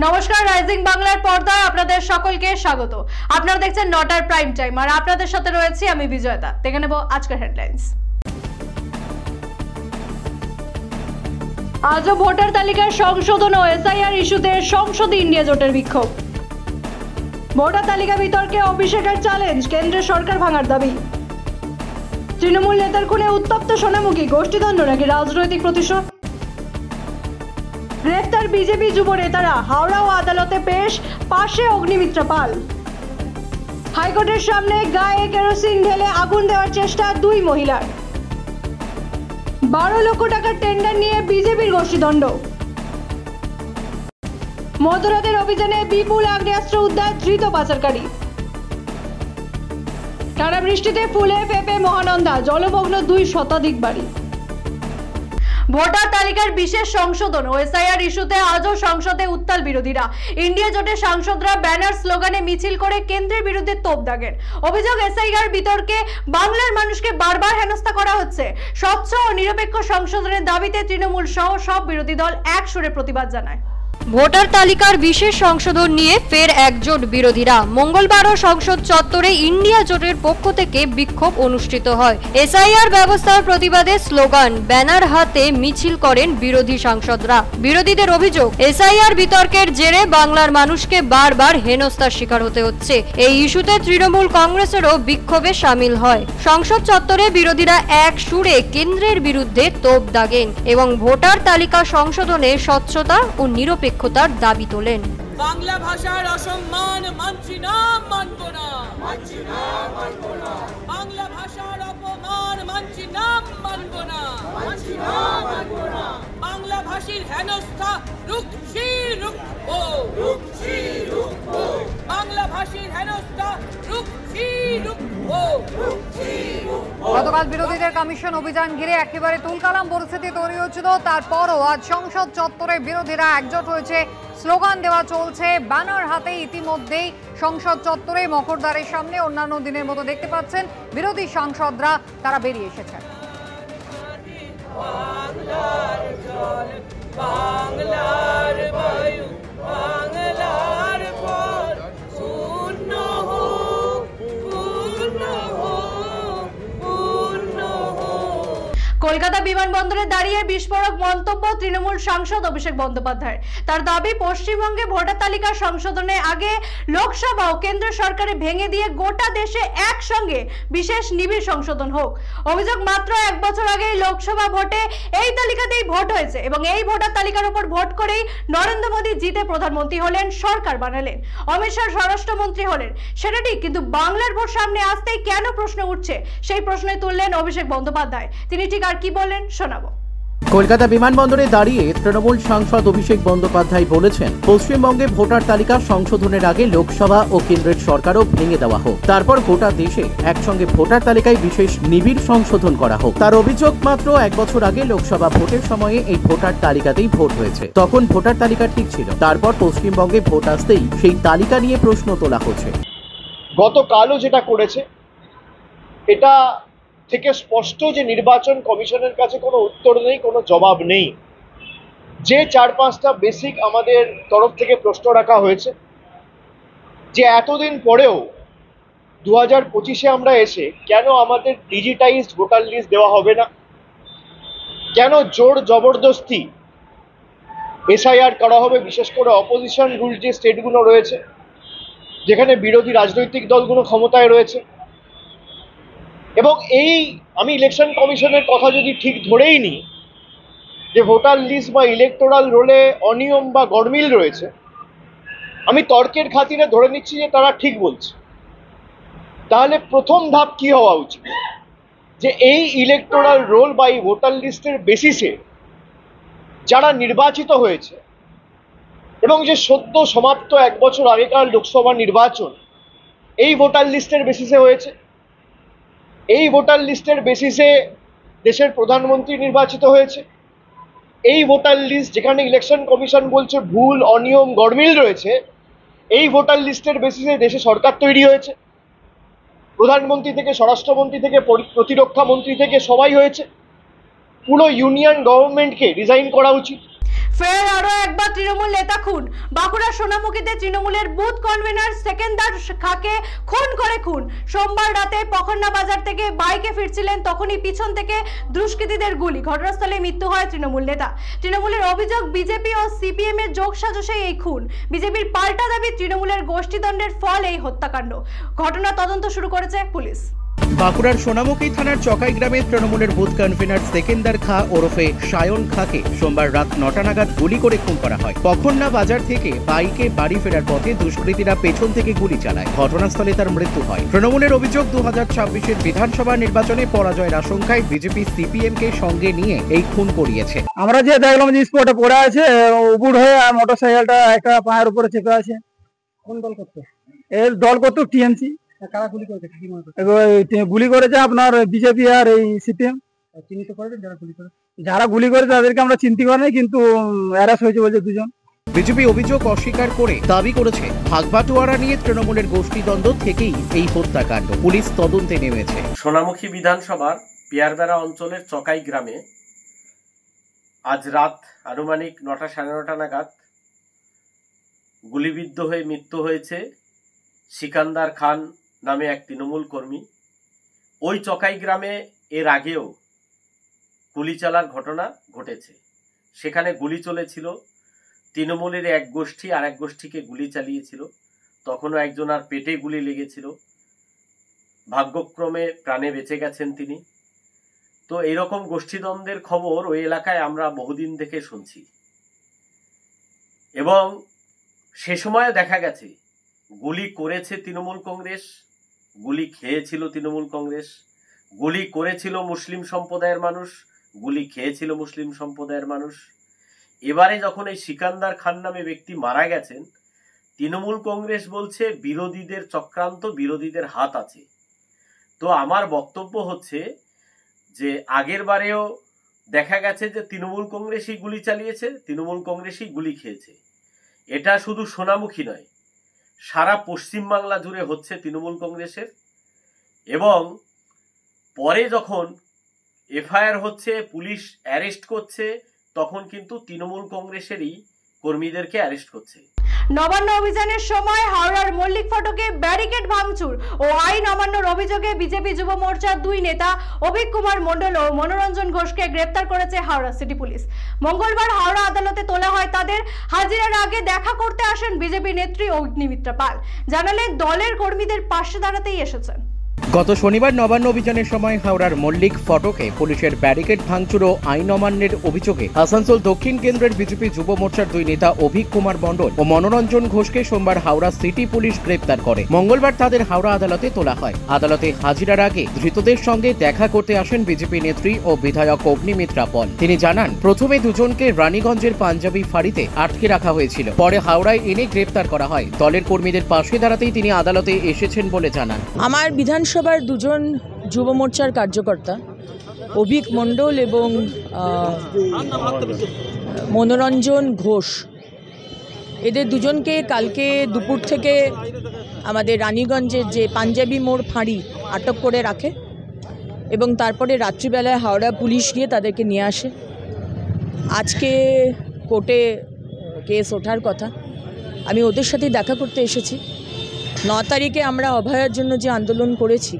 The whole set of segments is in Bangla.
নমস্কার, রাইজিং বাংলার পর্দায় আপনাদের সকলকে স্বাগত। আপনারা দেখছেন নটার প্রাইম টাইম, আর আপনাদের সাথে রয়েছি আমি বিজয়তা। দেখে নেব আজকের হেডলাইন্স। আজও ভোটার তালিকার সংশোধন ও এসআইআর ইস্যুতে সংসদে ইন্ডিয়া জোটের বিক্ষোভ। ভোটার তালিকা বিতর্কে অভিষেকের চ্যালেঞ্জ, কেন্দ্রের সরকার ভাঙার দাবি। তৃণমূল নেতার খুনে উত্তপ্ত সোনামুখী, গোষ্ঠীদ্বন্দ্ব নাকি রাজনৈতিক প্রতিশোধ? গ্রেফতার বিজেপি যুব নেতারা, হাওড়া ও আদালতে পেশ, পাশে অগ্নিমিত্রা পাল। হাইকোর্টের সামনে গায়ে কেরোসিন ঢেলে আগুন দেওয়ার চেষ্টা দুই মহিলার। 12 লক্ষ টাকার টেন্ডার নিয়ে বিজেপির গোষ্ঠীদ্বন্দ্ব। মধ্যরাতের অভিযানে বিপুল আগ্নেয়াস্ত্র উদ্ধার, ধৃত পাচারকারী। টানা বৃষ্টিতে ফুলে ফেপে মহানন্দা, জলমগ্ন 2 শতাধিক বাড়ি। ভোটার তালিকার বিশেষ সংশোধন ও এসআইআর ইস্যুতে আজও সংসদে উত্তাল বিরোধীরা। ইন্ডিয়া জোটের সাংসদরা ব্যানার স্লোগানে মিছিল করে কেন্দ্রের বিরুদ্ধে তোপ দাগেন। অভিযোগ, এসআইআর বিতর্কে বাংলার মানুষকে বারবার হেনস্থা করা হচ্ছে। স্বচ্ছ ও নিরপেক্ষ সংশোধনের দাবিতে তৃণমূল সহ সব বিরোধী দল এক সুরে প্রতিবাদ জানায়। ভোটার তালিকার বিশেষ সংশোধন নিয়ে ফের একজোট বিরোধীরা। মঙ্গলবারও সংসদ চত্বরে ইন্ডিয়া জোটের পক্ষ থেকে বিক্ষোভ অনুষ্ঠিত হয়। এসআইআর ব্যবস্থার প্রতিবাদে স্লোগান, ব্যানার হাতে মিছিল করেন বিরোধী সাংসদরা। বিরোধীদের অভিযোগ, এসআইআর বিতর্কের জেরে বাংলার মানুষকে বারবার হেনস্থার শিকার হতে হচ্ছে। এই ইস্যুতে তৃণমূল কংগ্রেসেরও বিক্ষোভে সামিল হয়। সংসদ চত্বরে বিরোধীরা এক সুরে কেন্দ্রের বিরুদ্ধে তোপ দাগেন এবং ভোটার তালিকা সংশোধনে স্বচ্ছতা ও নিরপেক্ষতার দাবি তোলেন। বাংলা ভাষার অসম্মান মানছি না, মানব না, মানছি না, মানব না। বাংলা ভাষার অপমান মানছি না, মানব না, মানছি না, মানব না। বাংলা ভাষীর হেনস্থা রুখছি, রুখবো, রুখছি, রুখবো। বাংলা ভাষীর হেনস্থা রুখছি, রুখবো, রুখছি, রুখবো। গতকাল বিরোধীদের কমিশন অভিযান ঘিরে একেবারে তুলকালাম পরিস্থিতি তৈরি হচ্ছিল। তারপরও আজ সংসদ চত্বরে বিরোধীরা একজোট হয়েছে, স্লোগান দেওয়া চলছে। ব্যানার হাতে ইতিমধ্যেই সংসদ চত্বরে মকরদ্বারের সামনে অন্যান্য দিনের মতো দেখতে পাচ্ছেন বিরোধী সাংসদরা, তারা বেরিয়ে এসেছেন। বাংলার জল, বাংলার বায়ু, বাংলার পর পূর্ণ হোক, পূর্ণ হোক, পূর্ণ হোক। কলকাতা বিমানবন্দরে দাঁড়িয়ে বিস্ফোরক মন্তব্য তৃণমূল সাংসদ অভিষেক বন্দ্যোপাধ্যায়। তার দাবি, পশ্চিমবঙ্গে ভোটার তালিকা সংশোধনে আগে লোকসভা ও কেন্দ্র সরকারে ভেঙে দিয়ে গোটা দেশে একসঙ্গে বিশেষ নিবিড় সংশোধন হোক। অভিযোগ, মাত্র 1 বছর আগে লোকসভা ভোটে এই তালিকাতেই ভোট হয়েছে এবং এই ভোটার তালিকার উপর ভোট করেই নরেন্দ্র মোদী জিতে প্রধানমন্ত্রী হলেন, সরকার বানালেন, অমিত শাহ স্বরাষ্ট্রমন্ত্রী হলেন। সেটা ঠিক, কিন্তু বাংলার ভোট সামনে আসতেই কেন প্রশ্ন উঠছে, সেই প্রশ্নে তুললেন অভিষেক বন্দ্যোপাধ্যায়। তিনি ঠিক আর কি বললেন শোনাবো। কলকাতা বিমানবন্দরে দাঁড়িয়ে তৃণমূল সাংসদ অভিষেক বন্দ্যোপাধ্যায় বলেছেন, পশ্চিমবঙ্গে ভোটার তালিকা সংশোধনের আগে লোকসভা ও কেন্দ্রের সরকারও ভেঙে দেওয়া হোক, তারপর গোটা দেশে একসঙ্গে ভোটার তালিকায় বিশেষ নিবিড় সংশোধন করা হোক। তার অভিযোগ, মাত্র 1 বছর আগে লোকসভা ভোটের সময়ে এই ভোটার তালিকাতেই ভোট হয়েছে, তখন ভোটার তালিকা ঠিক ছিল। তারপর পশ্চিমবঙ্গে ভোট আসতেই সেই তালিকা নিয়ে প্রশ্ন তোলা হচ্ছে। গতকালও যেটা করেছে, এটা থেকে স্পষ্ট যে নির্বাচন কমিশনের কাছে কোনো উত্তর নেই, কোনো জবাব নেই। যে 4-5টা বেসিক আমাদের তরফ থেকে প্রশ্ন রাখা হয়েছে, যে এতদিন পরেও 2025-এ আমরা এসে কেন আমাদের ডিজিটাইজড ভোটার লিস্ট দেওয়া হবে না, কেন জোর জবরদস্তি এসআইআর করা হবে, বিশেষ করে অপোজিশন রুল যে স্টেটগুলো রয়েছে, যেখানে বিরোধী রাজনৈতিক দলগুলো ক্ষমতায় রয়েছে। এবং আমি ইলেকশন কমিশনের কথা যদি ঠিক ধরেই নিই যে ভোটার লিস্ট বা ইলেকটোরাল রোলে অনিয়ম বা গরমিল রয়েছে, আমি তর্কের খাতিরে ধরে নিচ্ছি যে তারা ঠিক বলছে, তাহলে প্রথম ধাপ কি হওয়া উচিত, যে এই ইলেকটোরাল রোল বা এই ভোটার লিস্টের বেসিসে যারা নির্বাচিত হয়েছে এবং যে সদ্য সমাপ্ত 1 বছর আগেকার লোকসভা নির্বাচন এই ভোটার লিস্টের বেসিসে হয়েছে, এই ভোটার লিস্টের বেসিসে দেশের প্রধানমন্ত্রী নির্বাচিত হয়েছে, এই ভোটার লিস্ট যেখানে ইলেকশন কমিশন বলছে ভুল, অনিয়ম, গরমিল রয়েছে, এই ভোটার লিস্টের বেসিসে দেশে সরকার তৈরি হয়েছে, প্রধানমন্ত্রী থেকে স্বরাষ্ট্রমন্ত্রী থেকে প্রতিরক্ষা মন্ত্রী থেকে সবাই হয়েছে। পুরো ইউনিয়ন গভর্নমেন্টকে রিজাইন করা উচিত। ফের আরো একবার তৃণমূল নেতা খুন। বাঁকুড়া সোনামুখীতে তৃণমূলের বুথ কনভেনার সেকেন্দার খাকে খুন করে খুন। সোমবার রাতে পখন্না বাজার থেকে বাইকে ফিরছিলেন, তখনই পিছন থেকে দুষ্কৃতীদের গুলি। ঘটনাস্থলে মৃত্যু হয় তৃণমূল নেতা। তৃণমূলের অভিযোগ, বিজেপি ও সিপিএম এর যোগসাজশে এই খুন। বিজেপির পাল্টা দাবি, তৃণমূলের গোষ্ঠীদ্বন্দ্বের ফল এই হত্যাকাণ্ড। ঘটনা তদন্ত শুরু করেছে পুলিশ। বাঁকুড়ার সোনামুখী থানার চকাই গ্রামে তৃণমূলের বুথ কনভেনার সেকেন্দার খা ওরফে সায়ন খাকে সোমবার রাত 9টা নাগাদ গুলি করে খুন করা হয়। পখন্না বাজার থেকে বাইকে বাড়ি ফেরার পথে দুষ্কৃতীরা পেছন থেকে গুলি চালায়। ঘটনাস্থলে তার মৃত্যু হয়। তৃণমূলের অভিযোগ, 2026-এর বিধানসভা নির্বাচনে পরাজয়ের আশঙ্কায় বিজেপি সিপিএম কে সঙ্গে নিয়ে এই খুন করিয়েছে। আমরা যে দেখলাম যে স্পটে পড়ে আছে, উপুড় হয়ে আর মোটরসাইকেলটা একটা পায়ের উপরে চেপে আছে। কোন দল করতো? এর দল করতো টিএমসি। কারা গুলি করেছে কি মনে করছে? গুলি করেছে আপনার বিজেপি আর এই সিপিএম। চিহ্নিত করেছেন যারা গুলি করে? যারা গুলি করেছে তাদেরকে আমরা চিনতে পারি নাই, কিন্তু অ্যারেস্ট হয়েছে বলছে দুজন। বিজেপি অভিযোগ অস্বীকার করে দাবি করেছে, ভাগবাটোয়ারা নিয়ে তৃণমূলের গোষ্ঠীদ্বন্দ্ব থেকেই এই হত্যাকাণ্ড। পুলিশ তদন্তে নেমেছে। সোনামুখী বিধানসভার পিয়ারবেড়া অঞ্চলের চকাই গ্রামে আজ রাত আনুমানিক 9টা সাড়ে 9টা নাগাদ গুলিবিদ্ধ হয়ে মৃত্যু হয়েছে সিকান্দার খান নামে এক তৃণমূল কর্মী। ওই চকাই গ্রামে এর আগেও গুলি চালার ঘটনা ঘটেছে। সেখানে গুলি চলেছিল, তৃণমূলের এক গোষ্ঠী আর এক গোষ্ঠীকে গুলি চালিয়েছিল। তখনও একজনের পেটে গুলি লেগেছিল, ভাগ্যক্রমে প্রাণে বেঁচে গেছেন তিনি। তো এইরকম গোষ্ঠীদ্বন্দ্বের খবর ওই এলাকায় আমরা বহুদিন থেকে শুনছি, এবং সে সময় দেখা গেছে গুলি করেছে তৃণমূল কংগ্রেস, গুলি খেয়েছিল তৃণমূল কংগ্রেস, গুলি করেছিল মুসলিম সম্প্রদায়ের মানুষ, গুলি খেয়েছিল মুসলিম সম্প্রদায়ের মানুষ। এবারে যখন এই সিকান্দার খান নামে ব্যক্তি মারা গেছেন, তৃণমূল কংগ্রেস বলছে বিরোধীদের চক্রান্ত, বিরোধীদের হাত আছে। তো আমার বক্তব্য হচ্ছে যে আগের বারেও দেখা গেছে যে তৃণমূল কংগ্রেসই গুলি চালিয়েছে, তৃণমূল কংগ্রেসই গুলি খেয়েছে। এটা শুধু সোনামুখী নয়, সারা পশ্চিমবাংলা জুড়ে হচ্ছে তৃণমূল কংগ্রেসের। এবং পরে যখন এফআইআর হচ্ছে, পুলিশ অ্যারেস্ট করছে, তখন কিন্তু তৃণমূল কংগ্রেসেরই কর্মীদেরকে অ্যারেস্ট করছে। নবান্ন অভিযানের সময় হাওড়ার মল্লিক ফটকে ব্যারিকেড ভাঙচুর ও আইন অমান্যর অভিযোগে বিজেপি যুব মোর্চার দুই নেতা অভিক কুমার মণ্ডল ও মনোরঞ্জন ঘোষকে গ্রেপ্তার করেছে হাওড়া সিটি পুলিশ। মঙ্গলবার হাওড়া আদালতে তোলা হয় তাদের। হাজিরার আগে দেখা করতে আসেন বিজেপি নেত্রী অগ্নিমিত্রা পাল। জানালেন দলের কর্মীদের পাশে দাঁড়াতেই এসেছেন। গত শনিবার নবান্ন অভিযানের সময় হাওড়ার মল্লিক ফটকে পুলিশের ব্যারিকেড ভাঙচুর ও আইন অমান্যের অভিযোগে আসানসোল দক্ষিণ কেন্দ্রের বিজেপি যুব মোর্চার দুই নেতা অভিক কুমার মণ্ডল ও মনোরঞ্জন ঘোষকে সোমবার হাওড়া সিটি পুলিশ গ্রেপ্তার করে। মঙ্গলবার তাদের হাওড়া আদালতে তোলা হয়। আদালতে হাজিরার আগে ধৃতদের সঙ্গে দেখা করতে আসেন বিজেপি নেত্রী ও বিধায়ক অগ্নিমিত্রা পল। তিনি জানান, প্রথমে দুজনকে রানীগঞ্জের পাঞ্জাবি ফাঁড়িতে আটকে রাখা হয়েছিল, পরে হাওড়ায় এনে গ্রেপ্তার করা হয়। দলের কর্মীদের পাশে দাঁড়াতেই তিনি আদালতে এসেছেন বলে জানান। আমার বিধানসভার দুজন যুব মোর্চার কার্যকর্তা অভিক মণ্ডল এবং মনোরঞ্জন ঘোষ, এদের দুজনকে কালকে দুপুর থেকে আমাদের রানীগঞ্জের যে পাঞ্জাবি মোড় ফাঁড়ি আটক করে রাখে, এবং তারপরে রাত্রিবেলায় হাওড়া পুলিশ গিয়ে তাদেরকে নিয়ে আসে। আজকে কোর্টে কেস ওঠার কথা, আমি ওদের সাথে দেখা করতে এসেছি। 9 তারিখে আমরা অভয়ার জন্য যে আন্দোলন করেছি,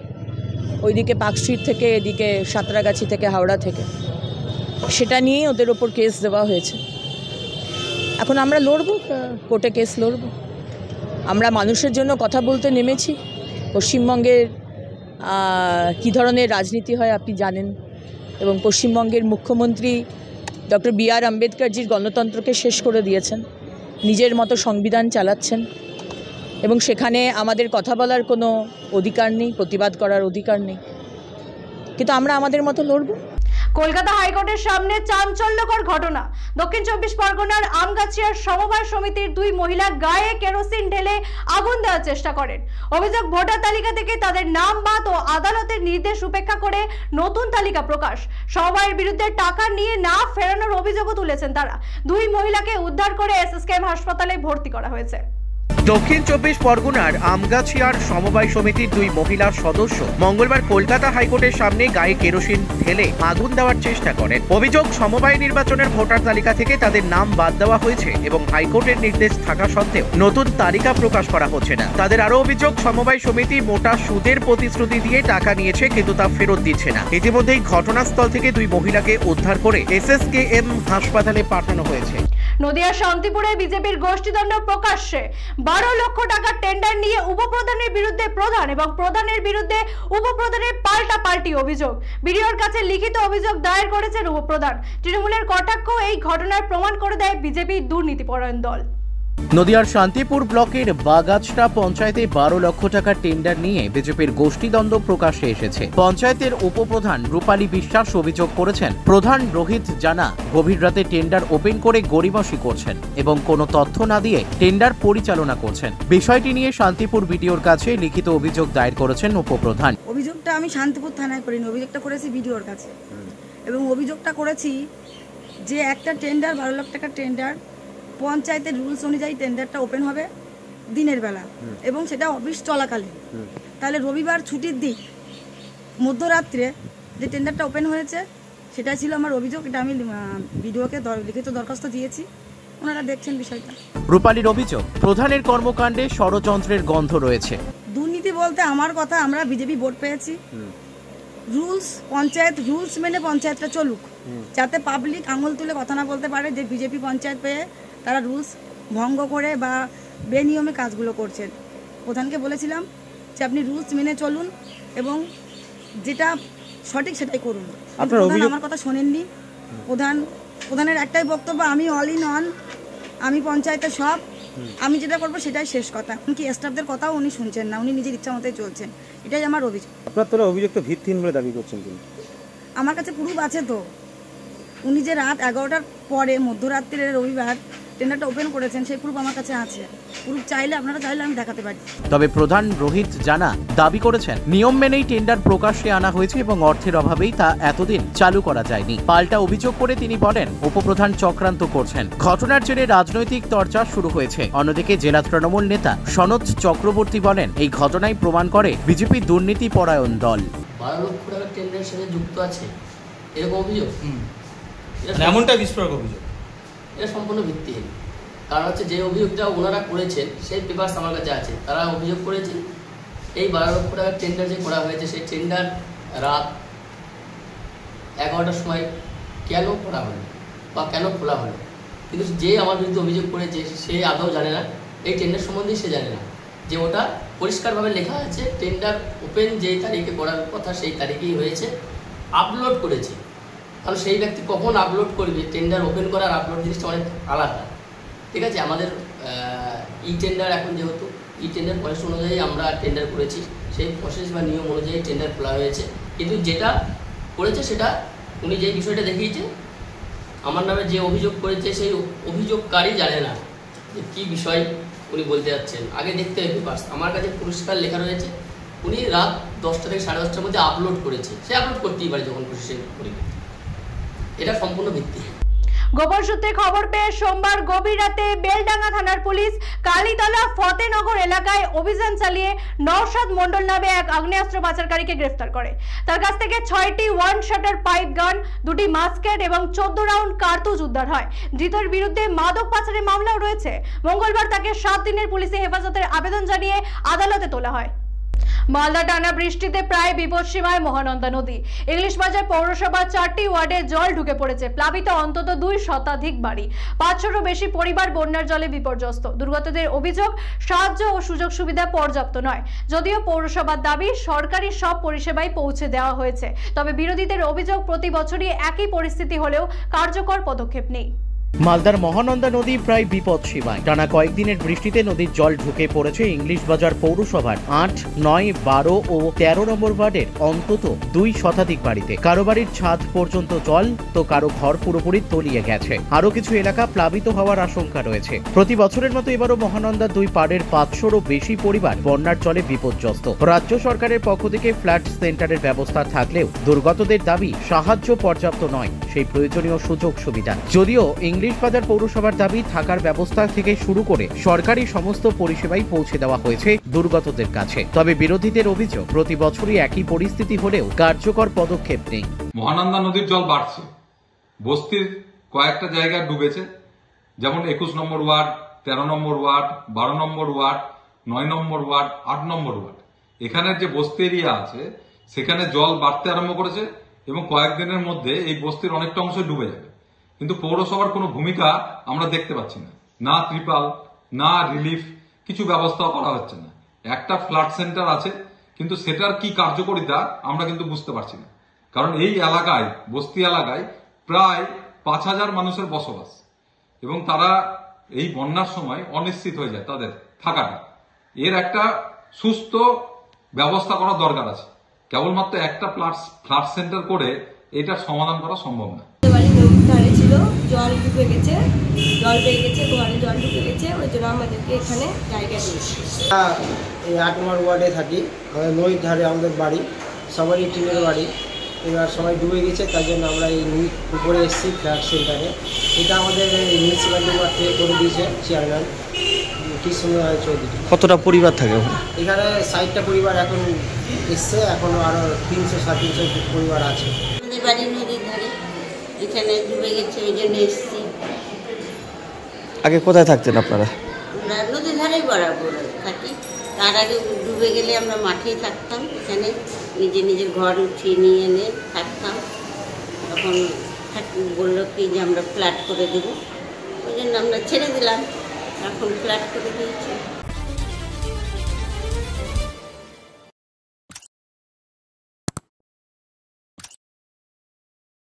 ওইদিকে পার্ক স্ট্রিট থেকে, এদিকে সাঁতরাগাছি থেকে, হাওড়া থেকে, সেটা নিয়েই ওদের ওপর কেস দেওয়া হয়েছে। এখন আমরা লড়ব, কোর্টে কেস লড়ব। আমরা মানুষের জন্য কথা বলতে নেমেছি। পশ্চিমবঙ্গের কী ধরনের রাজনীতি হয় আপনি জানেন, এবং পশ্চিমবঙ্গের মুখ্যমন্ত্রী ডক্টর বি.আর. আম্বেদকরজির গণতন্ত্রকে শেষ করে দিয়েছেন, নিজের মতো সংবিধান চালাচ্ছেন, এবং সেখানে আমাদের কথা বলার কোনো অধিকার নেই, প্রতিবাদ করার অধিকার নেই। কিন্তু আমরা আমাদের মতো লড়ব। কলকাতা হাইকোর্টের সামনে চাঞ্চল্যকর ঘটনা। দক্ষিণ 24 পরগনার আমগাছিয়ার সমবায় সমিতির দুই মহিলা গায়ে কেরোসিন ঢেলে আগুন দেওয়ার চেষ্টা করেন। অভিযোগ, ভোটার তালিকা থেকে তাদের নাম বাদ ও আদালতের নির্দেশ উপেক্ষা করে নতুন তালিকা প্রকাশ। সমবায়ের বিরুদ্ধে টাকা নিয়ে না ফেরানোর অভিযোগও তুলেছেন তারা। দুই মহিলাকে উদ্ধার করে এসএসকেএম হাসপাতালে ভর্তি করা হয়েছে। দক্ষিণ 24 পরগনার আমগাছিয়ার সমবায় সমিতির দুই মহিলা সদস্য মঙ্গলবার কলকাতা হাইকোর্টের সামনে গায়ে কেরোসিন ঢেলে আগুন দেওয়ার চেষ্টা করেন। অভিযোগ, সমবায় নির্বাচনের ভোটার তালিকা থেকে তাদের নাম বাদ দেওয়া হয়েছে এবং হাইকোর্টের নির্দেশ থাকা সত্ত্বেও নতুন তালিকা প্রকাশ করা হচ্ছে না। তাদের আরও অভিযোগ, সমবায় সমিতি মোটা সুদের প্রতিশ্রুতি দিয়ে টাকা নিয়েছে কিন্তু তা ফেরত দিচ্ছে না। ইতিমধ্যেই ঘটনাস্থল থেকে দুই মহিলাকে উদ্ধার করে SSKM হাসপাতালে পাঠানো হয়েছে। নদিয়া শান্তিপুরে বিজেপির গোষ্ঠীদ্বন্দ্ব প্রকাশ্যে। 12 লক্ষ টাকার টেন্ডার নিয়ে উপপ্রধানের বিরুদ্ধে প্রধান এবং প্রধানের বিরুদ্ধে উপপ্রধানের পাল্টাপাল্টি অভিযোগ। বিডিওর কাছে লিখিত অভিযোগ দায়ের করেছেন উপপ্রধান। তৃণমূলের কটাক্ষ, এই ঘটনার প্রমাণ করে দেয় বিজেপির দুর্নীতিপরায়ণ দল। নদিয়ার শান্তিপুর ব্লকের বাগাছটা পঞ্চায়েতে 12 লক্ষ টাকার টেন্ডার নিয়ে বিজেপির গোষ্ঠীদ্বন্দ্ব প্রকাশ্যে এসেছে। পঞ্চায়েতের উপপ্রধান রূপালী বিশ্বাস অভিযোগ করেছেন, প্রধান রোহিত জানা গভীর রাতে টেন্ডার ওপেন করে গড়িমসি করছেন এবং কোনো তথ্য না দিয়ে টেন্ডার পরিচালনা করছেন। বিষয়টি নিয়ে শান্তিপুর বিডিওর কাছে লিখিত অভিযোগ দায়ের করেছেন উপপ্রধান। অভিযোগটা আমি শান্তিপুর থানায় করিনি, অভিযোগটা করেছি বিডিওর কাছে এবং অভিযোগটা করেছি যে একটা টেন্ডার 12 লাখ টাকার টেন্ডার, পঞ্চায়েতের রুলস অনুযায়ী টেন্ডারটা ওপেন হবে দিনের বেলা এবং সেটা অফিস চলাকালীন। তাহলে রবিবার ছুটির দিন মধ্যরাত্রে যে টেন্ডারটা ওপেন হয়েছে সেটাই ছিল আমার অভিযোগ। এটা আমি বিডিওকে লিখিত দরখাস্ত দিয়েছি, ওনারা দেখছেন বিষয়টা। রূপালীর অভিযোগ, প্রধানের কর্মকাণ্ডে ষড়যন্ত্রের গন্ধ রয়েছে। দুর্নীতি বলতে আমার কথা, আমরা বিজেপি ভোট পেয়েছি, রুলস পঞ্চায়েত রুলস মেনে পঞ্চায়েতটা চলুক, যাতে পাবলিক আঙুল তুলে কথা না বলতে পারে যে বিজেপি পঞ্চায়েত পেয়ে তারা রুলস ভঙ্গ করে বা বেনিয়মে কাজগুলো করছেন। প্রধানকে বলেছিলাম যে আপনি রুলস মেনে চলুন এবং যেটা সঠিক সেটাই করুন। প্রধান আমার কথা শোনেননি। প্রধানের একটাই বক্তব্য, আমি অল ইন অন, আমি পঞ্চায়েতের সব, আমি যেটা করবো সেটাই শেষ কথা। এমনকি স্টাফদের কথাও উনি শুনছেন না, উনি নিজের ইচ্ছা মতোই চলছেন। এটাই আমার অভিযোগ। আপনার তোলা অভিযোগ তো ভিত্তিহীন বলে দাবি করছেন কিন্তু? আমার কাছে প্রুফ আছে তো। উনি যে রাত 11টার পরে মধ্যরাত্রির রবিবার টেন্ডারটা ওপেন করেছেন সেই প্রুফ আমার কাছে আছে। প্রুফ চাইলে আপনারা চাইলে আমি দেখাতে পারি। তবে প্রধান রোহিত জানা দাবি করেছেন, নিয়ম মেনেই টেন্ডার প্রকাশ্যে আনা হয়েছে এবং অর্থের অভাবেই তা এতদিন চালু করা যায়নি। পাল্টা অভিযোগ করে তিনি বলেন, উপপ্রধান চক্রান্ত করছেন। ঘটনার জেরে রাজনৈতিক চর্চা শুরু হয়েছে। অন্যদিকে জেলা তৃণমূল নেতা সনৎ চক্রবর্তী বলেন, এই ঘটনাই প্রমাণ করে বিজেপির দুর্নীতি পরায়ণ দল। 12 লক্ষ টাকার টেন্ডারের সাথে যুক্ত আছে এরকম অভিযোগ, এমনটা বিস্ফোরক অভিযোগ, এটা সম্পূর্ণ ভিত্তিহীন। কারণ হচ্ছে যে অভিযোগটা ওনারা করেছেন সেই পেপারস আমার কাছে আছে। তারা অভিযোগ করেছেন এই 12 লক্ষ টাকার টেন্ডার যে করা হয়েছে সেই টেন্ডার রাত 11টার সময় কেন করা হলো বা কেন খোলা হলো, কিন্তু যে আমার বিরুদ্ধে অভিযোগ করেছে সে আদৌ জানে না, এই টেন্ডার সম্বন্ধে সে জানে না যে ওটা পরিষ্কারভাবে লেখা আছে টেন্ডার ওপেন যেই তারিখে করার কথা সেই তারিখেই হয়েছে, আপলোড করেছে। কারণ সেই ব্যক্তি কখন আপলোড করবে, টেন্ডার ওপেন করার আপলোড জিনিসটা অনেক আলাদা। ঠিক আছে, আমাদের ই টেন্ডার এখন যেহেতু ই টেন্ডার প্রসেস অনুযায়ী আমরা টেন্ডার করেছি, সেই প্রসেস বা নিয়ম অনুযায়ী টেন্ডার খোলা হয়েছে। কিন্তু যেটা করেছে সেটা উনি যেই বিষয়টা দেখিয়েছে, আমার নামে যে অভিযোগ করেছে সেই অভিযোগকারী জানে না যে কী বিষয় উনি বলতে যাচ্ছেন। আগে দেখতে হবে পেপারস, আমার কাছে পরিষ্কার লেখা রয়েছে উনি রাত 10টা থেকে 10:30টার মধ্যে আপলোড করেছে। সে আপলোড করতেই পারে যখন খুশি সে করবে, এটা সম্পূর্ণ ভিত্তিহীন। গোপন সূত্রে খবর পেয়ে সোমবার গভীর রাতে বেলডাঙ্গা থানার পুলিশ কালীতলা ফতেনগর এলাকায় অভিযান চালিয়ে নওশাদ মণ্ডল নামে এক আগ্নেয়াস্ত্র পাচারকারীকে গ্রেফতার করে। তার কাছ থেকে 6টি ওয়ান শাটার পাইপ গান, 2টি মাস্কেট এবং 14 রাউন্ড কার্তুজ উদ্ধার হয়। ধৃতের বিরুদ্ধে মাদক পাচারের মামলাও রয়েছে। মঙ্গলবার তাকে 7 দিনের পুলিশে হেফাজতের আবেদন জানিয়ে আদালতে তোলা হয়। মালদা টানা বৃষ্টিতে প্রায় বিপদসীমায় মহানন্দা নদী। ইংলিশ বাজার পৌরসভার 4টি ওয়ার্ডে জল ঢুকে পড়েছে। প্লাবিত অন্তত 2 শতাধিক বাড়ি, 500-ও বেশি পরিবার বন্যার জলে বিপর্যস্ত। দুর্গতদের অভিযোগ, সাহায্য ও সুযোগ সুবিধা পর্যাপ্ত নয়। যদিও পৌরসভার দাবি সরকারি সব পরিষেবাই পৌঁছে দেওয়া হয়েছে, তবে বিরোধীদের অভিযোগ প্রতি বছরই একই পরিস্থিতি হলেও কার্যকর পদক্ষেপ নেই। মালদার মহানন্দা নদী প্রায় বিপদসীমায়। টানা কয়েকদিনের বৃষ্টিতে নদীর জল ঢুকে পড়েছে ইংলিশ বাজার পৌরসভার 8, 9, 12 ও 13 নম্বর ওয়ার্ডের অন্তত 2 শতাধিক বাড়িতে। কারো বাড়ির ছাদ পর্যন্ত জল, তো কারো ঘর পুরোপুরি তলিয়ে গেছে। আরো কিছু এলাকা প্লাবিত হওয়ার আশঙ্কা রয়েছে। প্রতি বছরের মতো এবারও মহানন্দার 2 পাড়ের 500-ও বেশি পরিবার বন্যার জলে বিপর্যস্ত। রাজ্য সরকারের পক্ষ থেকে ফ্লাড সেন্টারের ব্যবস্থা থাকলেও দুর্গতদের দাবি সাহায্য পর্যাপ্ত নয়, সেই প্রয়োজনীয় সুযোগ সুবিধা। যদিও ইংলিশবাজার পৌরসভার দাবি থাকার ব্যবস্থা থেকে শুরু করে সরকারি সমস্ত পরিষেবাই পৌঁছে দেওয়া হয়েছে দুর্গতদের কাছে। তবে বিরোধীদের অভিযোগ প্রতি বছরই একই পরিস্থিতি হলেও কার্যকর পদক্ষেপ নেই। মহানন্দা নদীর জল বাড়ছে, বস্তির কয়েকটা জায়গায় ডুবেছে, যেমন 21 নম্বর ওয়ার্ড, 13 নম্বর ওয়ার্ড, 12 নম্বর ওয়ার্ড, 9 নম্বর ওয়ার্ড, 8 নম্বর ওয়ার্ড। এখানের যে বস্তি এরিয়া আছে সেখানে জল বাড়তে আরম্ভ করেছে এবং কয়েকদিনের মধ্যে এই বস্তির অনেকটা অংশ ডুবে যাবে। কিন্তু পৌরসভার কোনো ভূমিকা আমরা দেখতে পাচ্ছি না, না ত্রিপাল, না রিলিফ, কিছু ব্যবস্থাও করা হচ্ছে না। একটা ফ্লাড সেন্টার আছে, কিন্তু সেটার কি কার্যকারিতা আমরা কিন্তু বুঝতে পারছি না। কারণ এই এলাকায়, বস্তি এলাকায় প্রায় 5000 মানুষের বসবাস এবং তারা এই বন্যার সময় অনিশ্চিত হয়ে যায় তাদের থাকাটা। এর একটা সুস্থ ব্যবস্থা করা দরকার আছে। কেবলমাত্র একটা ফ্লাড সেন্টার করে এটার সমাধান করা সম্ভব না। ধারে ছিল, জল ঢুকে গেছে, জল পেয়ে গেছে, ঘরে জল ঢুকে গেছে, ওই জন্য আমাদেরকে এখানে জায়গা দিয়েছে। এই 8 নম্বর ওয়ার্ডে থাকি, আমাদের নদীর ধারে আমাদের বাড়ি, সবারই টিনের বাড়ি। এবার সবাই ডুবে গেছে, তার জন্য আমরা এই উপরে এসেছি ফ্ল্যাট সেন্টারে। এটা আমাদের মিউনিসিপ্যালিটি ওয়ার্ড থেকে করে দিয়েছে চেয়ারম্যান কৃষ্ণদয়াল চৌধুরী। কতটা পরিবার থাকে এখানে 60টা পরিবার এখন এসছে, এখনো আরো 300-350 পরিবার আছে। আমাদের বাড়ি নদীর ধারে, এখানে ডুবে গেছে, ওই জন্য এসেছি। আগে কোথায় থাকতেন আপনারা? আমরা নদীর ধারেই বরাবর থাকি। তার আগে ডুবে গেলে আমরা মাঠেই থাকতাম, এখানে নিজের ঘর উঠিয়ে নিয়ে এনে থাকতাম। তখন বললো কি যে আমরা ফ্ল্যাট করে দেবো, ওই জন্য আমরা ছেড়ে দিলাম, এখন ফ্ল্যাট করে দিয়েছি।